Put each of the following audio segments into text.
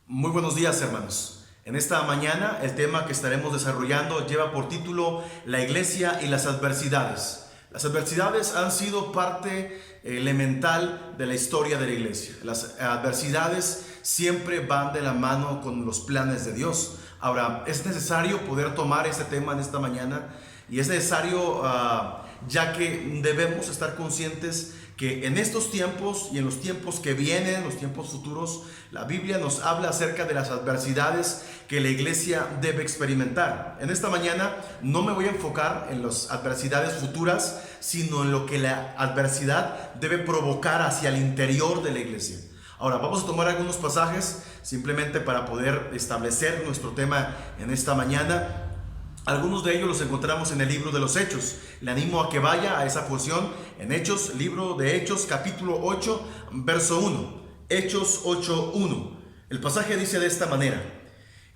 Muy buenos días, hermanos. En esta mañana el tema que estaremos desarrollando lleva por título La iglesia y las adversidades. Las adversidades han sido parte elemental de la historia de la iglesia. Las adversidades siempre van de la mano con los planes de Dios. Ahora, es necesario poder tomar este tema en esta mañana y es necesario ya que debemos estar conscientes que en estos tiempos y en los tiempos que vienen, los tiempos futuros, la Biblia nos habla acerca de las adversidades que la iglesia debe experimentar. En esta mañana no me voy a enfocar en las adversidades futuras, sino en lo que la adversidad debe provocar hacia el interior de la iglesia. Ahora vamos a tomar algunos pasajes simplemente para poder establecer nuestro tema en esta mañana. Algunos de ellos los encontramos en el libro de los Hechos. Le animo a que vaya a esa porción en Hechos, libro de Hechos, capítulo 8, verso 1. Hechos 8, 1. El pasaje dice de esta manera: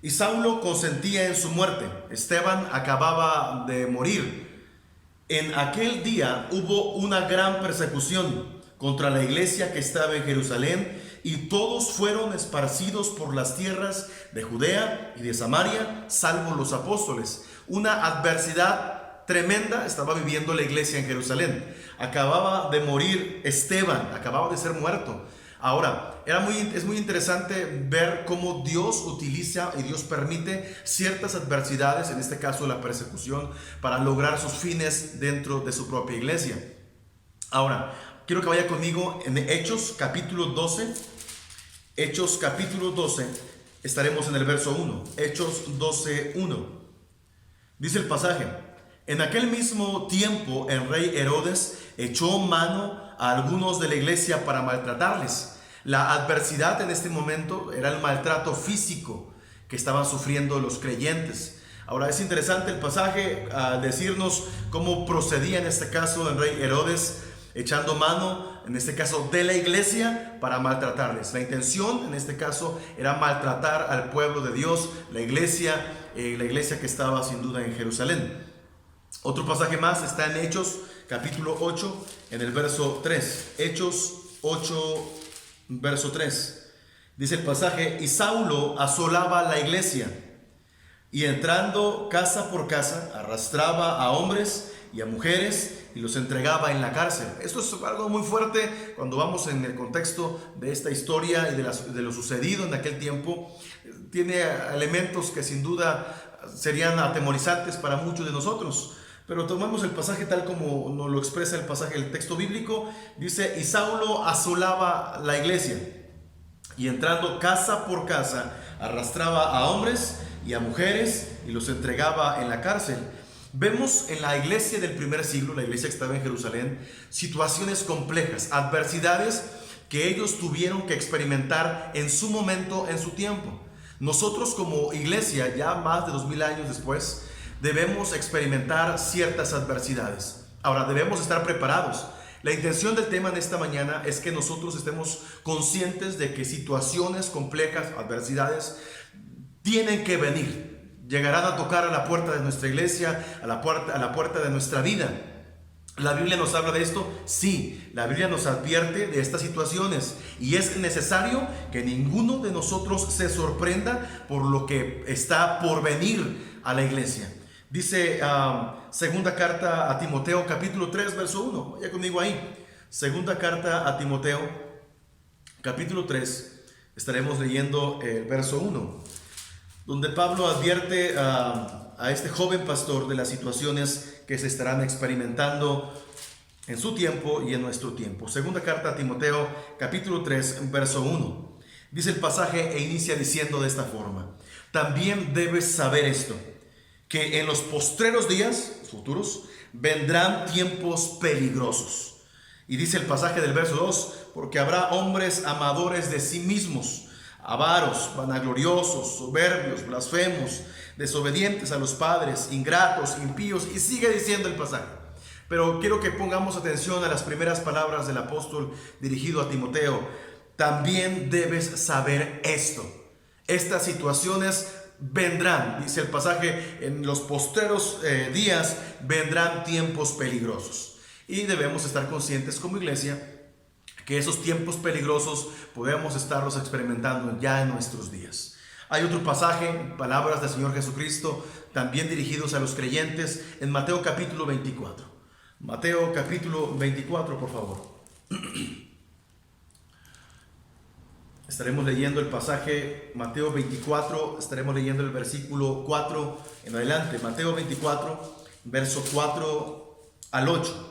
y Saulo consentía en su muerte. Esteban acababa de morir. En aquel día hubo una gran persecución contra la iglesia que estaba en Jerusalén, y todos fueron esparcidos por las tierras de Judea y de Samaria, salvo los apóstoles. Una adversidad tremenda estaba viviendo la iglesia en Jerusalén. Acababa de morir Esteban, acababa de ser muerto. Ahora, es muy interesante ver cómo Dios utiliza y Dios permite ciertas adversidades, en este caso la persecución, para lograr sus fines dentro de su propia iglesia. Ahora, quiero que vaya conmigo en Hechos capítulo 12. Hechos capítulo 12, estaremos en el verso 1. Hechos 12, 1. Dice el pasaje: en aquel mismo tiempo el rey Herodes echó mano a algunos de la iglesia para maltratarles. La adversidad en este momento era el maltrato físico que estaban sufriendo los creyentes. Ahora, es interesante el pasaje al decirnos cómo procedía en este caso el rey Herodes, echando mano, en este caso, de la iglesia para maltratarles. La intención, en este caso, era maltratar al pueblo de Dios, la iglesia que estaba sin duda en Jerusalén. Otro pasaje más está en Hechos, capítulo 8, en el verso 3. Hechos 8, verso 3. Dice el pasaje: y Saulo asolaba la iglesia, y entrando casa por casa, arrastraba a hombres y a mujeres y los entregaba en la cárcel. Esto es algo muy fuerte cuando vamos en el contexto de esta historia y de lo sucedido en aquel tiempo. Tiene elementos que sin duda serían atemorizantes para muchos de nosotros. Pero tomamos el pasaje tal como nos lo expresa el pasaje del texto bíblico. Dice: y Saulo asolaba la iglesia, y entrando casa por casa, arrastraba a hombres y a mujeres y los entregaba en la cárcel. Vemos en la iglesia del primer siglo, la iglesia que estaba en Jerusalén, situaciones complejas, adversidades que ellos tuvieron que experimentar en su momento, en su tiempo. Nosotros como iglesia, ya más de 2000 años después, debemos experimentar ciertas adversidades. Ahora, debemos estar preparados. La intención del tema en esta mañana es que nosotros estemos conscientes de que situaciones complejas, adversidades, tienen que venir. Llegarán a tocar a la puerta de nuestra iglesia, a la puerta de nuestra vida. ¿La Biblia nos habla de esto? Sí, la Biblia nos advierte de estas situaciones, y es necesario que ninguno de nosotros se sorprenda por lo que está por venir a la iglesia. Dice segunda carta a Timoteo, capítulo 3, verso 1. Vaya conmigo ahí. Segunda carta a Timoteo, capítulo 3. Estaremos leyendo el verso 1, donde Pablo advierte a este joven pastor de las situaciones que se estarán experimentando en su tiempo y en nuestro tiempo. Segunda carta a Timoteo, capítulo 3, verso 1. Dice el pasaje e inicia diciendo de esta forma: también debes saber esto, que en los postreros días futuros vendrán tiempos peligrosos. Y dice el pasaje del verso 2: porque habrá hombres amadores de sí mismos, avaros, vanagloriosos, soberbios, blasfemos, desobedientes a los padres, ingratos, impíos, y sigue diciendo el pasaje. Pero quiero que pongamos atención a las primeras palabras del apóstol dirigido a Timoteo. También debes saber esto. Estas situaciones vendrán, dice el pasaje, en los postreros días vendrán tiempos peligrosos. Y debemos estar conscientes como iglesia que esos tiempos peligrosos podemos estarlos experimentando ya en nuestros días. Hay otro pasaje, palabras del Señor Jesucristo, también dirigidos a los creyentes, en Mateo capítulo 24. Mateo capítulo 24, por favor. Estaremos leyendo el pasaje Mateo 24, estaremos leyendo el versículo 4 en adelante. Mateo 24, verso 4 al 8.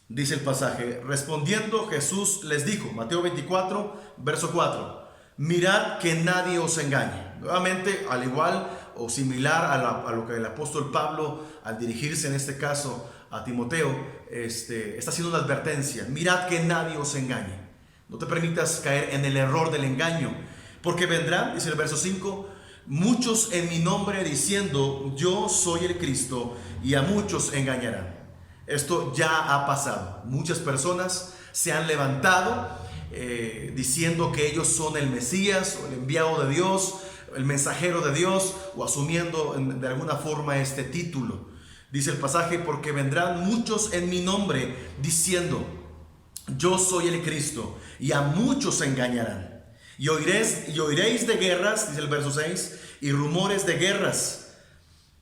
Dice el pasaje: respondiendo Jesús les dijo, Mateo 24, verso 4, mirad que nadie os engañe. Nuevamente, al igual o similar a lo que el apóstol Pablo, al dirigirse en este caso a Timoteo, está haciendo una advertencia. Mirad que nadie os engañe. No te permitas caer en el error del engaño, porque vendrán, dice el verso 5, muchos en mi nombre diciendo, yo soy el Cristo, y a muchos engañarán. Esto ya ha pasado. Muchas personas se han levantado diciendo que ellos son el Mesías o el enviado de Dios, el mensajero de Dios, o asumiendo de alguna forma este título. Dice el pasaje, porque vendrán muchos en mi nombre diciendo, yo soy el Cristo, y a muchos engañarán. Y oiréis de guerras, dice el verso 6, y rumores de guerras.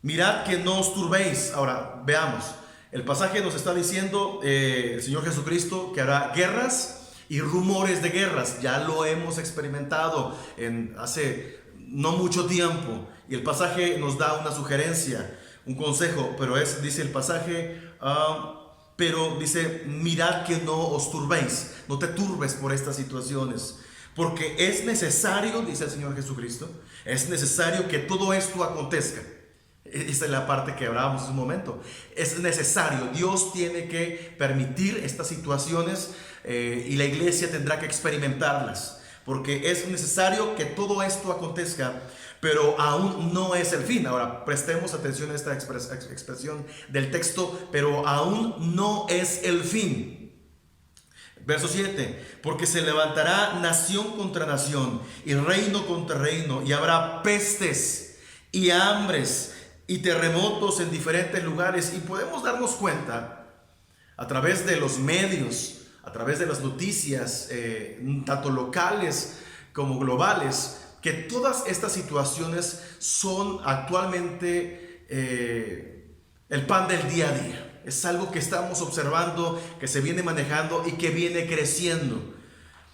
Mirad que no os turbéis. Ahora, veamos. El pasaje nos está diciendo el Señor Jesucristo que hará guerras y rumores de guerras. Ya lo hemos experimentado hace no mucho tiempo. Y el pasaje nos da una sugerencia, un consejo, pero dice el pasaje, pero dice, mirad que no os turbéis. No te turbes por estas situaciones. Porque es necesario, dice el Señor Jesucristo, es necesario que todo esto acontezca. Esa es la parte que hablábamos hace un momento. Es necesario, Dios tiene que permitir estas situaciones y la iglesia tendrá que experimentarlas, porque es necesario que todo esto acontezca, pero aún no es el fin. Ahora, prestemos atención a esta expresión del texto, pero aún no es el fin. Verso 7, porque se levantará nación contra nación y reino contra reino, y habrá pestes y hambres y terremotos en diferentes lugares. Y podemos darnos cuenta a través de los medios, a través de las noticias, tanto locales como globales, que todas estas situaciones son actualmente el pan del día a día. Es algo que estamos observando, que se viene manejando y que viene creciendo.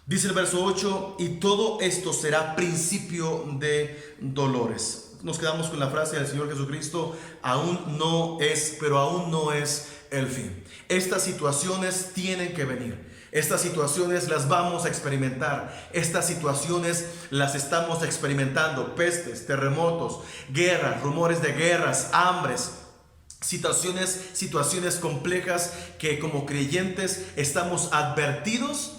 Dice el verso 8, y todo esto será principio de dolores. Nos quedamos con la frase del Señor Jesucristo, aún no es, pero aún no es el fin. Estas situaciones tienen que venir. Estas situaciones las vamos a experimentar. Estas situaciones las estamos experimentando. Pestes, terremotos, guerras, rumores de guerras, hambres, situaciones complejas que como creyentes estamos advertidos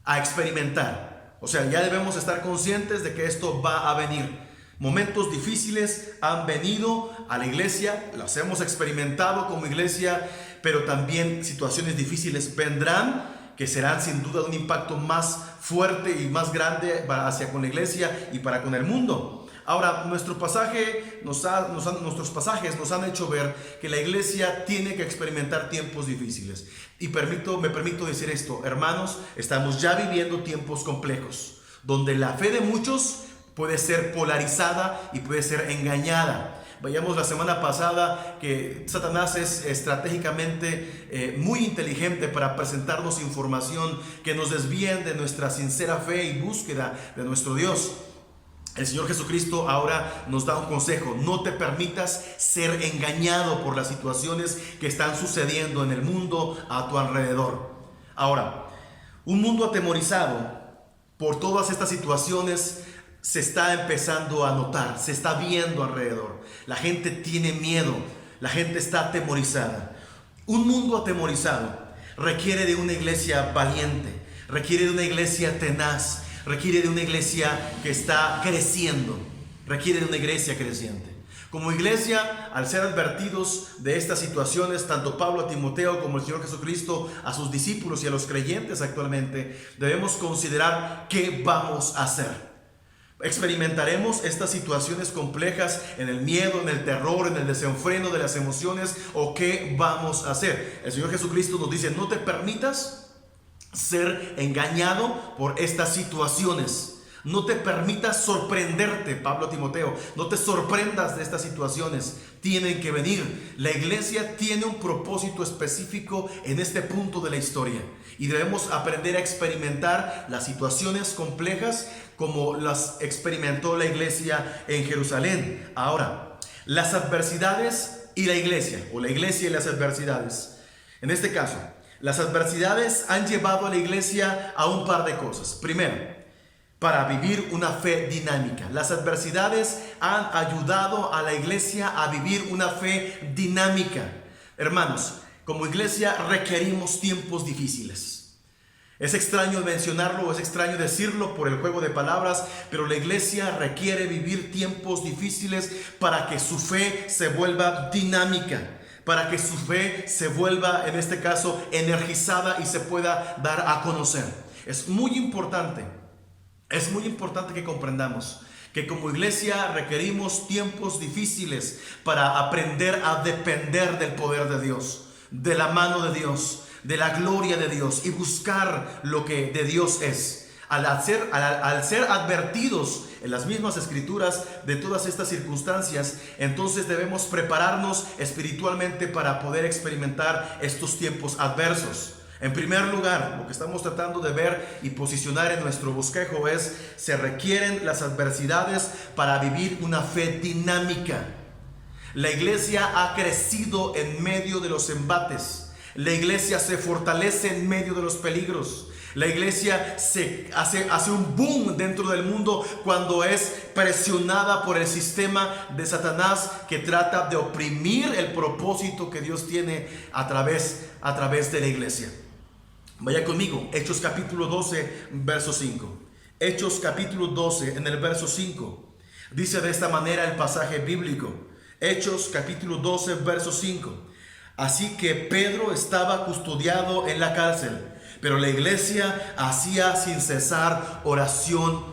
a experimentar. O sea, ya debemos estar conscientes de que esto va a venir. Momentos difíciles han venido a la iglesia, las hemos experimentado como iglesia, pero también situaciones difíciles vendrán, que serán sin duda un impacto más fuerte y más grande hacia con la iglesia y para con el mundo. Ahora, nuestros pasajes nos han hecho ver que la iglesia tiene que experimentar tiempos difíciles. Y me permito decir esto, hermanos, estamos ya viviendo tiempos complejos, donde la fe de muchos puede ser polarizada y puede ser engañada. Veíamos la semana pasada que Satanás es estratégicamente muy inteligente para presentarnos información que nos desvíen de nuestra sincera fe y búsqueda de nuestro Dios. El Señor Jesucristo ahora nos da un consejo: no te permitas ser engañado por las situaciones que están sucediendo en el mundo a tu alrededor. Ahora, un mundo atemorizado por todas estas situaciones se está empezando a notar, se está viendo alrededor. La gente tiene miedo, la gente está atemorizada. Un mundo atemorizado requiere de una iglesia valiente, requiere de una iglesia tenaz, requiere de una iglesia que está creciendo, requiere de una iglesia creciente. Como iglesia, al ser advertidos de estas situaciones, tanto Pablo a Timoteo como el Señor Jesucristo a sus discípulos y a los creyentes actualmente, debemos considerar qué vamos a hacer. ¿Experimentaremos estas situaciones complejas en el miedo, en el terror, en el desenfreno de las emociones? ¿O qué vamos a hacer? El Señor Jesucristo nos dice: no te permitas ser engañado por estas situaciones. No te permitas sorprenderte, Pablo a Timoteo. No te sorprendas de estas situaciones. Tienen que venir. La iglesia tiene un propósito específico en este punto de la historia. Y debemos aprender a experimentar las situaciones complejas como las experimentó la iglesia en Jerusalén. Ahora, las adversidades y la iglesia, o la iglesia y las adversidades. En este caso, las adversidades han llevado a la iglesia a un par de cosas. Primero, para vivir una fe dinámica. Las adversidades han ayudado a la iglesia a vivir una fe dinámica. Hermanos, como iglesia requerimos tiempos difíciles. Es extraño mencionarlo, es extraño decirlo por el juego de palabras, pero la iglesia requiere vivir tiempos difíciles para que su fe se vuelva dinámica, para que su fe se vuelva, en este caso, energizada y se pueda dar a conocer. Es muy importante que comprendamos que como iglesia requerimos tiempos difíciles para aprender a depender del poder de Dios, de la mano de Dios, de la gloria de Dios y buscar lo que de Dios es. Al ser advertidos en las mismas escrituras de todas estas circunstancias, entonces debemos prepararnos espiritualmente para poder experimentar estos tiempos adversos. En primer lugar, lo que estamos tratando de ver y posicionar en nuestro bosquejo es: se requieren las adversidades para vivir una fe dinámica. La iglesia ha crecido en medio de los embates. La iglesia se fortalece en medio de los peligros. La iglesia hace un boom dentro del mundo cuando es presionada por el sistema de Satanás que trata de oprimir el propósito que Dios tiene a través de la iglesia. Vaya conmigo, Hechos capítulo 12, verso 5. Hechos capítulo 12, en el verso 5. Dice de esta manera el pasaje bíblico. Hechos capítulo 12, verso 5. Así que Pedro estaba custodiado en la cárcel, pero la iglesia hacía sin cesar oración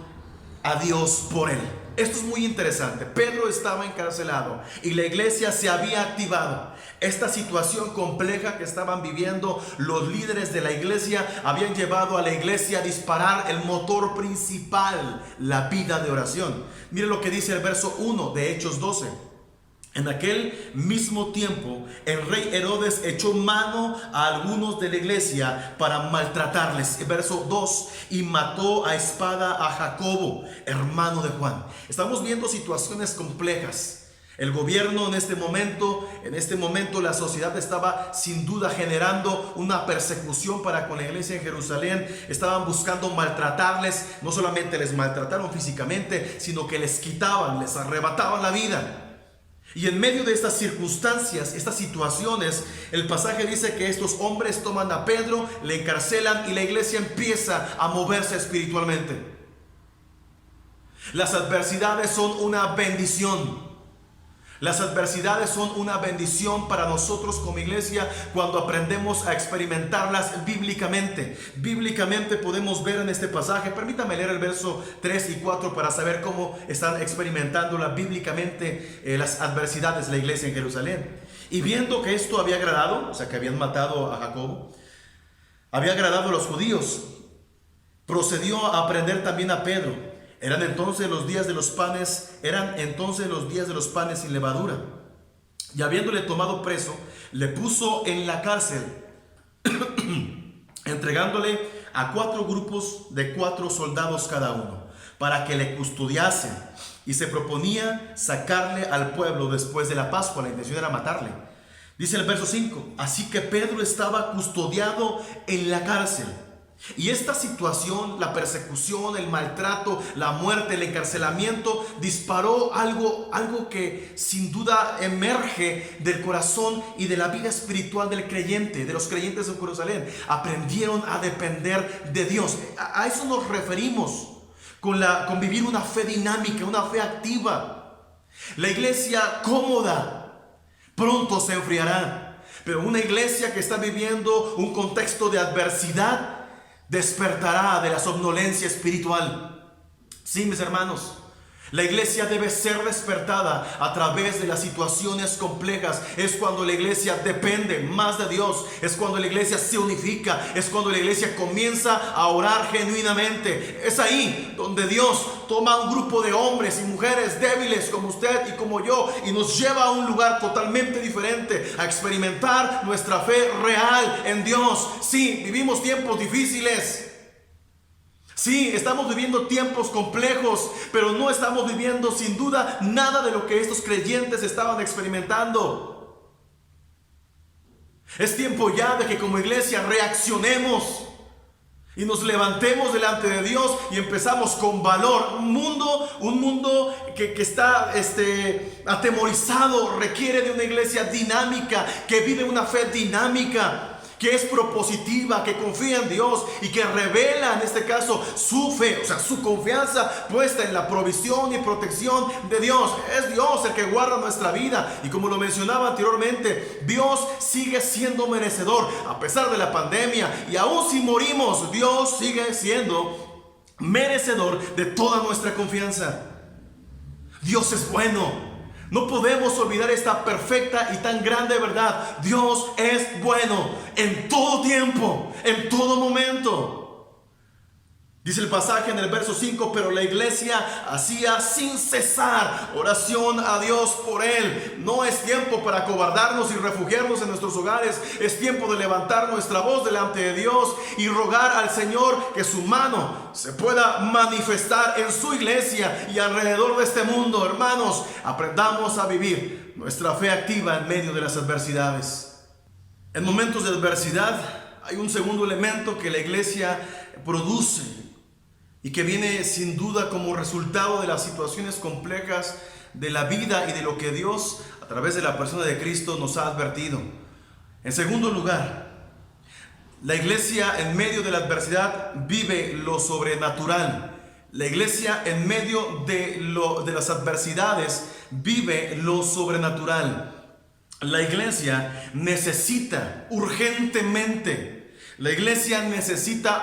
a Dios por él. Esto es muy interesante. Pedro estaba encarcelado y la iglesia se había activado. Esta situación compleja que estaban viviendo los líderes de la iglesia habían llevado a la iglesia a disparar el motor principal, la vida de oración. Mire lo que dice el verso 1 de Hechos 12. En aquel mismo tiempo, el rey Herodes echó mano a algunos de la iglesia para maltratarles. Verso 2, y mató a espada a Jacobo, hermano de Juan. Estamos viendo situaciones complejas. El gobierno en este momento la sociedad estaba sin duda generando una persecución para con la iglesia en Jerusalén. Estaban buscando maltratarles. No solamente les maltrataron físicamente, sino que les quitaban, les arrebataban la vida. Y en medio de estas circunstancias, estas situaciones, el pasaje dice que estos hombres toman a Pedro, le encarcelan y la iglesia empieza a moverse espiritualmente. Las adversidades son una bendición. Las adversidades son una bendición para nosotros como iglesia cuando aprendemos a experimentarlas bíblicamente. Bíblicamente podemos ver en este pasaje, permítame leer el verso 3 y 4 para saber cómo están experimentándola bíblicamente las adversidades de la iglesia en Jerusalén. Y viendo que esto había agradado, o sea que habían matado a Jacobo, había agradado a los judíos, procedió a prender también a Pedro. Eran entonces los días de los panes sin levadura. Y habiéndole tomado preso, le puso en la cárcel, entregándole a 4 grupos de 4 soldados cada uno, para que le custodiasen. Y se proponía sacarle al pueblo después de la Pascua. La intención era matarle. Dice el verso 5, así que Pedro estaba custodiado en la cárcel. Y esta situación, la persecución, el maltrato, la muerte, el encarcelamiento, disparó algo que sin duda emerge del corazón y de la vida espiritual del creyente, de los creyentes en Jerusalén. Aprendieron a depender de Dios. A eso nos referimos con vivir una fe dinámica, una fe activa. La iglesia cómoda pronto se enfriará, pero una iglesia que está viviendo un contexto de adversidad despertará de la somnolencia espiritual. Sí, mis hermanos, La iglesia debe ser despertada a través de las situaciones complejas. Es cuando la iglesia depende más de Dios. Es cuando la iglesia se unifica. Es cuando la iglesia comienza a orar genuinamente. Es ahí donde Dios toma un grupo de hombres y mujeres débiles como usted y como yo y nos lleva a un lugar totalmente diferente, a experimentar nuestra fe real en Dios. Sí, vivimos tiempos difíciles. Sí, estamos viviendo tiempos complejos, pero no estamos viviendo sin duda nada de lo que estos creyentes estaban experimentando. Es tiempo ya de que como iglesia reaccionemos y nos levantemos delante de Dios y empezamos con valor. Un mundo que está atemorizado requiere de una iglesia dinámica, que vive una fe dinámica, que es propositiva, que confía en Dios y que revela en este caso su fe, o sea, su confianza puesta en la provisión y protección de Dios. Es Dios el que guarda nuestra vida y como lo mencionaba anteriormente, Dios sigue siendo merecedor a pesar de la pandemia y aún si morimos, Dios sigue siendo merecedor de toda nuestra confianza. Dios es bueno. No podemos olvidar esta perfecta y tan grande verdad. Dios es bueno en todo tiempo, en todo momento. Dice el pasaje en el verso 5, pero la iglesia hacía sin cesar oración a Dios por él. No es tiempo para acobardarnos y refugiarnos en nuestros hogares. Es tiempo de levantar nuestra voz delante de Dios y rogar al Señor que su mano se pueda manifestar en su iglesia y alrededor de este mundo. Hermanos, aprendamos a vivir nuestra fe activa en medio de las adversidades. En momentos de adversidad hay un segundo elemento que la iglesia produce y que viene sin duda como resultado de las situaciones complejas de la vida y de lo que Dios a través de la persona de Cristo nos ha advertido. En segundo lugar, la iglesia en medio de la adversidad vive lo sobrenatural. La iglesia en medio de las adversidades vive lo sobrenatural. La iglesia necesita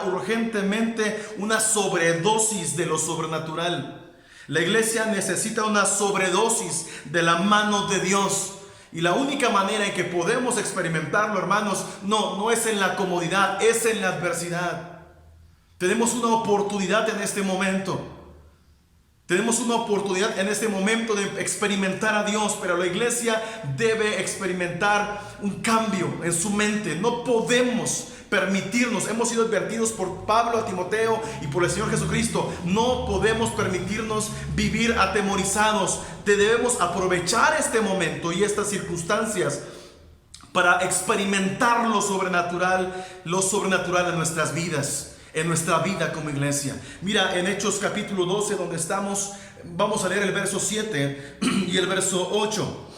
urgentemente una sobredosis de lo sobrenatural. La iglesia necesita una sobredosis de la mano de Dios. Y la única manera en que podemos experimentarlo, hermanos, no es en la comodidad, es en la adversidad. Tenemos una oportunidad en este momento. Tenemos una oportunidad en este momento de experimentar a Dios, pero la iglesia debe experimentar un cambio en su mente. No podemos permitirnos, hemos sido advertidos por Pablo a Timoteo y por el Señor Jesucristo, no podemos permitirnos vivir atemorizados. Debemos aprovechar este momento y estas circunstancias para experimentar lo sobrenatural en nuestras vidas. En nuestra vida como iglesia. Mira, en Hechos capítulo 12 donde estamos, vamos a leer el verso 7 y el verso 8.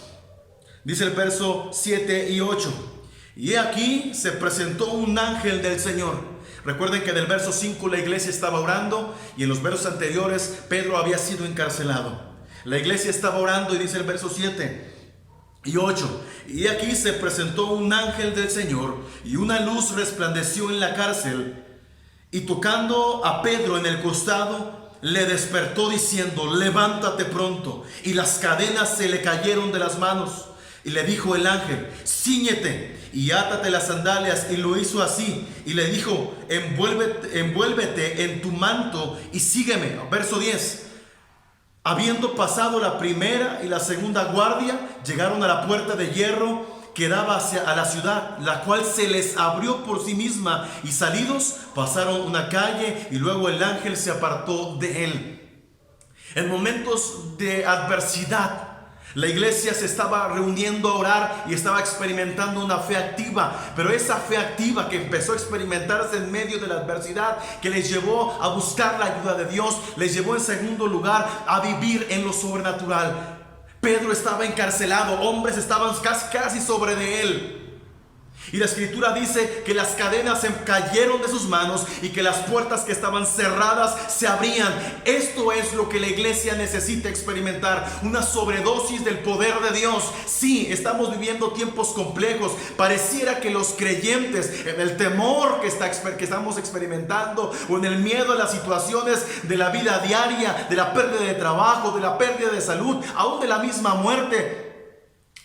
Dice el verso 7 y 8. Y aquí se presentó un ángel del Señor. Recuerden que en el verso 5 la iglesia estaba orando y en los versos anteriores Pedro había sido encarcelado. La iglesia estaba orando y dice el verso 7 y 8. Y aquí se presentó un ángel del Señor y una luz resplandeció en la cárcel. Y tocando a Pedro en el costado, le despertó diciendo: levántate pronto. Y las cadenas se le cayeron de las manos. Y le dijo el ángel: cíñete y átate las sandalias. Y lo hizo así. Y le dijo: envuélvete en tu manto y sígueme. Verso 10. Habiendo pasado la primera y la segunda guardia, llegaron a la puerta de hierro que daba a la ciudad, la cual se les abrió por sí misma, y salidos pasaron una calle y luego el ángel se apartó de él. En momentos de adversidad, la iglesia se estaba reuniendo a orar y estaba experimentando una fe activa, pero esa fe activa que empezó a experimentarse en medio de la adversidad, que les llevó a buscar la ayuda de Dios, les llevó en segundo lugar a vivir en lo sobrenatural. Pedro estaba encarcelado, hombres estaban casi sobre de él. Y la escritura dice que las cadenas se cayeron de sus manos y que las puertas que estaban cerradas se abrían. Esto es lo que la iglesia necesita experimentar, una sobredosis del poder de Dios. Sí, estamos viviendo tiempos complejos. Pareciera que los creyentes, en el temor que estamos experimentando, o en el miedo a las situaciones de la vida diaria, de la pérdida de trabajo, de la pérdida de salud, aún de la misma muerte,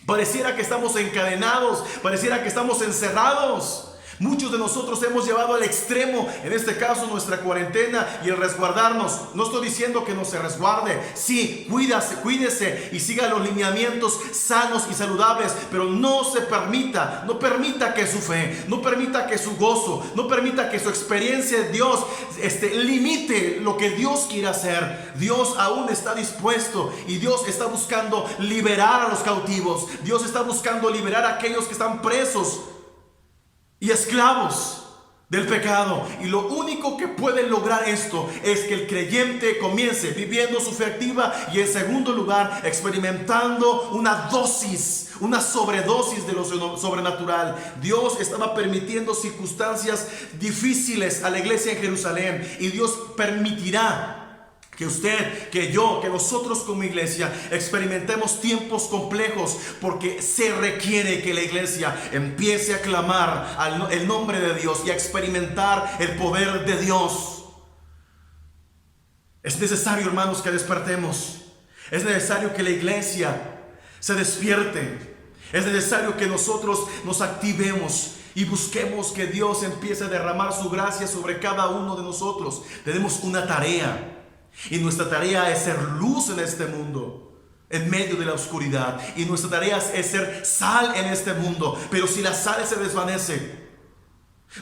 pareciera que estamos encadenados, pareciera que estamos encerrados. Muchos de nosotros hemos llevado al extremo, en este caso nuestra cuarentena y el resguardarnos. No estoy diciendo que no se resguarde. Sí, cuídese y siga los lineamientos sanos y saludables, pero no permita que su fe, no permita que su gozo, no permita que su experiencia de Dios limite lo que Dios quiere hacer. Dios aún está dispuesto y Dios está buscando liberar a los cautivos. Dios está buscando liberar a aquellos que están presos y esclavos del pecado. Y lo único que puede lograr esto es que el creyente comience viviendo su fe activa, y en segundo lugar experimentando una sobredosis de lo sobrenatural. Dios estaba permitiendo circunstancias difíciles a la iglesia en Jerusalén, y Dios permitirá que usted, que yo, que nosotros como iglesia experimentemos tiempos complejos, porque se requiere que la iglesia empiece a clamar el nombre de Dios y a experimentar el poder de Dios. Es necesario, hermanos, que despertemos. Es necesario que la iglesia se despierte. Es necesario que nosotros nos activemos y busquemos que Dios empiece a derramar su gracia sobre cada uno de nosotros. Tenemos una tarea. Y nuestra tarea es ser luz en este mundo, en medio de la oscuridad. Y nuestra tarea es ser sal en este mundo. Pero si la sal se desvanece,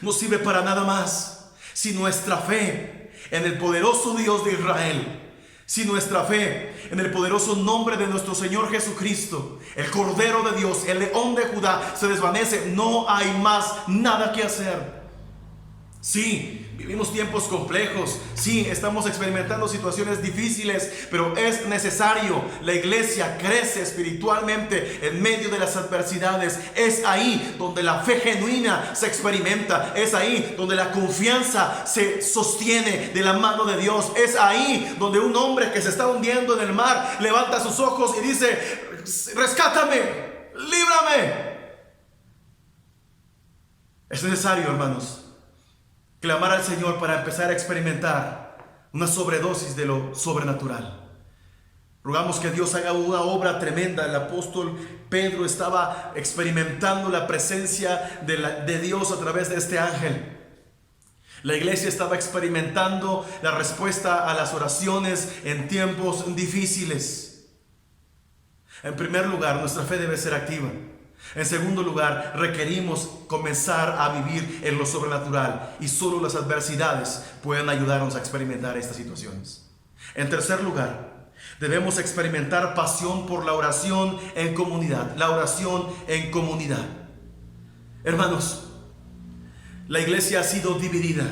no sirve para nada más. Si nuestra fe en el poderoso Dios de Israel, si nuestra fe en el poderoso nombre de nuestro Señor Jesucristo, el Cordero de Dios, el León de Judá, se desvanece, no hay más nada que hacer. Sí, vivimos tiempos complejos. Sí, estamos experimentando situaciones difíciles, pero es necesario. La iglesia crece espiritualmente en medio de las adversidades. Es ahí donde la fe genuina se experimenta. Es ahí donde la confianza se sostiene de la mano de Dios. Es ahí donde un hombre que se está hundiendo en el mar levanta sus ojos y dice: rescátame, líbrame. Es necesario, hermanos, clamar al Señor para empezar a experimentar una sobredosis de lo sobrenatural. Rogamos que Dios haga una obra tremenda. El apóstol Pedro estaba experimentando la presencia de Dios a través de este ángel. La iglesia estaba experimentando la respuesta a las oraciones en tiempos difíciles. En primer lugar, nuestra fe debe ser activa. En segundo lugar, requerimos comenzar a vivir en lo sobrenatural, y solo las adversidades pueden ayudarnos a experimentar estas situaciones. En tercer lugar, debemos experimentar pasión por la oración en comunidad. La oración en comunidad. Hermanos, la iglesia ha sido dividida.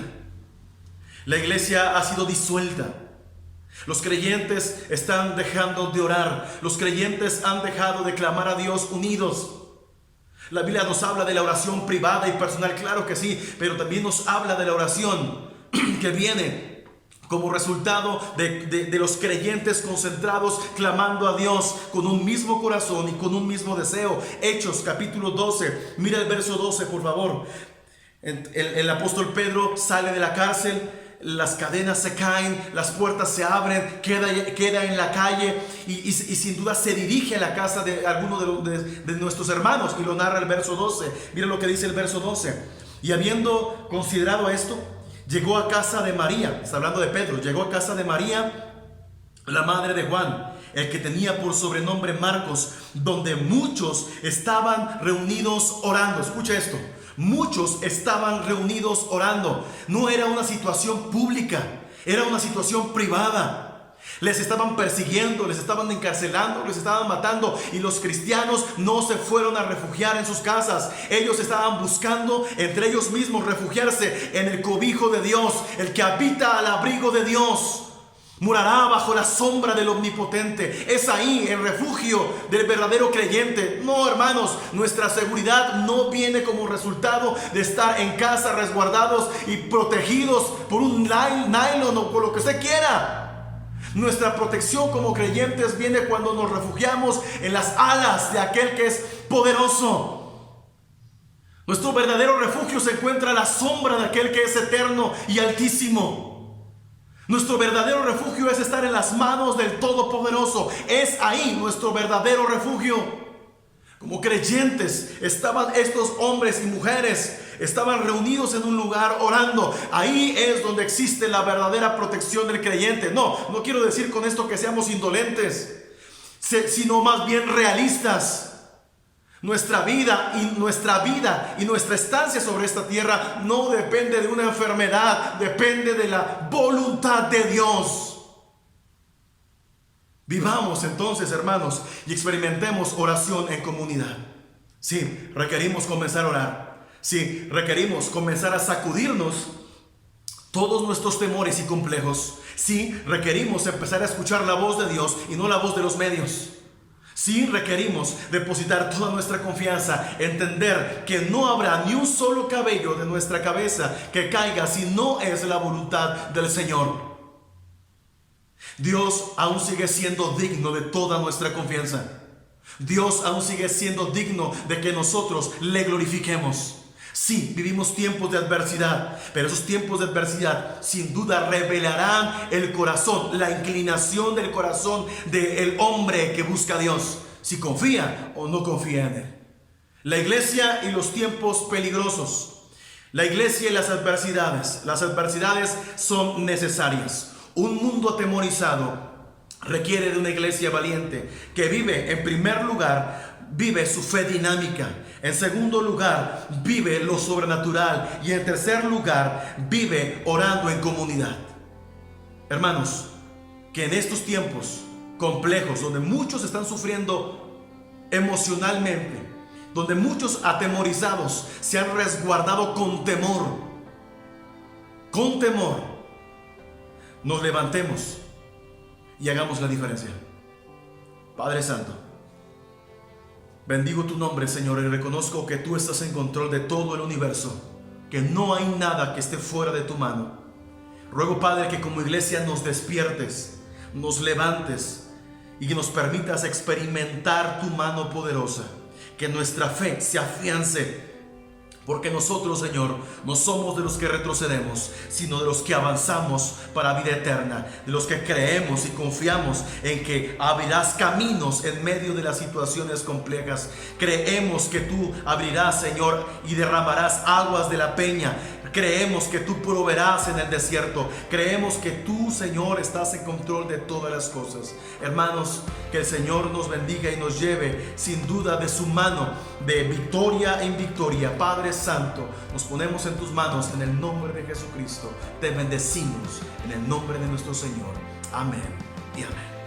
La iglesia ha sido disuelta. Los creyentes están dejando de orar. Los creyentes han dejado de clamar a Dios unidos. La Biblia nos habla de la oración privada y personal, claro que sí, pero también nos habla de la oración que viene como resultado de los creyentes concentrados clamando a Dios con un mismo corazón y con un mismo deseo. Hechos capítulo 12, mira el verso 12 por favor. El apóstol Pedro sale de la cárcel, las cadenas se caen, las puertas se abren, queda en la calle y sin duda se dirige a la casa de alguno de nuestros hermanos, y lo narra el verso 12. Mira lo que dice el verso 12. Y habiendo considerado esto, llegó a casa de María, está hablando de Pedro, llegó a casa de María, la madre de Juan, el que tenía por sobrenombre Marcos, donde muchos estaban reunidos orando. Escucha esto. Muchos estaban reunidos orando. No era una situación pública, era una situación privada. Les estaban persiguiendo, les estaban encarcelando, les estaban matando, y los cristianos no se fueron a refugiar en sus casas. Ellos estaban buscando entre ellos mismos refugiarse en el cobijo de Dios, el que habita al abrigo de Dios. Morará bajo la sombra del Omnipotente. Es ahí el refugio del verdadero creyente. No, hermanos, nuestra seguridad no viene como resultado de estar en casa resguardados y protegidos por un nylon o por lo que usted quiera. Nuestra protección como creyentes viene cuando nos refugiamos en las alas de aquel que es poderoso. Nuestro verdadero refugio se encuentra a la sombra de aquel que es eterno y altísimo. Nuestro verdadero refugio es estar en las manos del Todopoderoso. Es ahí nuestro verdadero refugio. Como creyentes estaban estos hombres y mujeres, estaban reunidos en un lugar orando. Ahí es donde existe la verdadera protección del creyente. No quiero decir con esto que seamos indolentes, sino más bien realistas. Nuestra vida y nuestra estancia sobre esta tierra no depende de una enfermedad, depende de la voluntad de Dios. Vivamos entonces, hermanos, y experimentemos oración en comunidad. Sí, requerimos comenzar a orar. Sí, requerimos comenzar a sacudirnos todos nuestros temores y complejos. Sí, requerimos empezar a escuchar la voz de Dios y no la voz de los medios. Sí, requerimos depositar toda nuestra confianza, entender que no habrá ni un solo cabello de nuestra cabeza que caiga si no es la voluntad del Señor. Dios aún sigue siendo digno de toda nuestra confianza. Dios aún sigue siendo digno de que nosotros le glorifiquemos. Sí, vivimos tiempos de adversidad, pero esos tiempos de adversidad sin duda revelarán el corazón, la inclinación del corazón del hombre que busca a Dios, si confía o no confía en Él. La iglesia y los tiempos peligrosos. La iglesia y las adversidades son necesarias. Un mundo atemorizado requiere de una iglesia valiente que vive, en primer lugar, vive su fe dinámica. En segundo lugar, vive lo sobrenatural. Y en tercer lugar, vive orando en comunidad. Hermanos, que en estos tiempos complejos, donde muchos están sufriendo emocionalmente, donde muchos atemorizados se han resguardado con temor, nos levantemos y hagamos la diferencia. Padre Santo, bendigo tu nombre, Señor, y reconozco que tú estás en control de todo el universo, que no hay nada que esté fuera de tu mano. Ruego, Padre, que como iglesia nos despiertes, nos levantes y que nos permitas experimentar tu mano poderosa, que nuestra fe se afiance. Porque nosotros, Señor, no somos de los que retrocedemos, sino de los que avanzamos para vida eterna, de los que creemos y confiamos en que abrirás caminos en medio de las situaciones complejas. Creemos que tú abrirás, Señor, y derramarás aguas de la peña. Creemos que tú proveerás en el desierto. Creemos que tú, Señor, estás en control de todas las cosas. Hermanos, que el Señor nos bendiga y nos lleve sin duda de su mano, de victoria en victoria. Padre Santo, nos ponemos en tus manos en el nombre de Jesucristo. Te bendecimos en el nombre de nuestro Señor. Amén y amén.